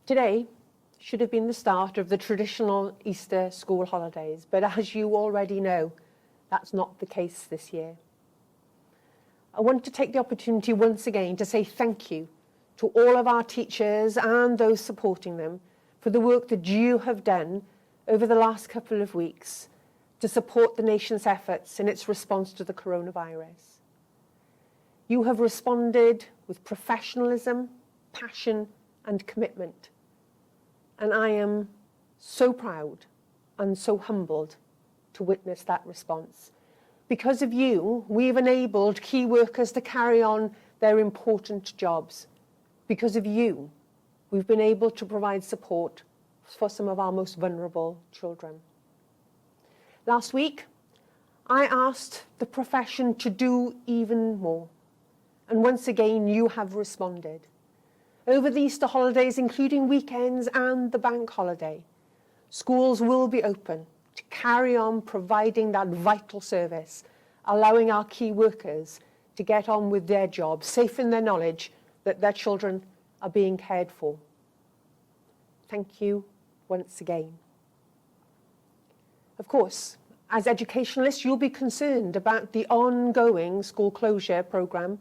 Today should have been the start of the traditional Easter school holidays, but as you already know, that's not the case this year. I want to take the opportunity once again to say thank you to all of our teachers and those supporting them for the work that you have done over the last couple of weeks to support the nation's efforts in its response to the coronavirus. You have responded with professionalism, passion, and commitment. And I am so proud and so humbled to witness that response. Because of you, we've enabled key workers to carry on their important jobs. Because of you, we've been able to provide support for some of our most vulnerable children. Last week, I asked the profession to do even more. And once again, you have responded. Over the Easter holidays, including weekends and the bank holiday, schools will be open to carry on providing that vital service, allowing our key workers to get on with their jobs, safe in their knowledge that their children are being cared for. Thank you once again. Of course, as educationalists, you'll be concerned about the ongoing school closure programme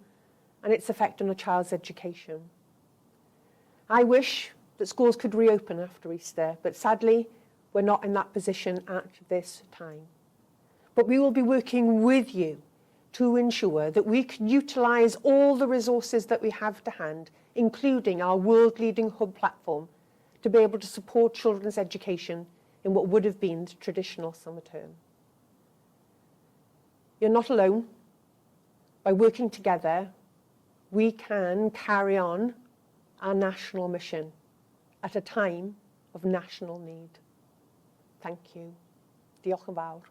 and its effect on a child's education. I wish that schools could reopen after Easter, but sadly, we're not in that position at this time. But we will be working with you to ensure that we can utilise all the resources that we have to hand, including our world-leading hub platform, to be able to support children's education in what would have been the traditional summer term. You're not alone. By working together, we can carry on our national mission at a time of national need. Thank you. Diolch yn fawr.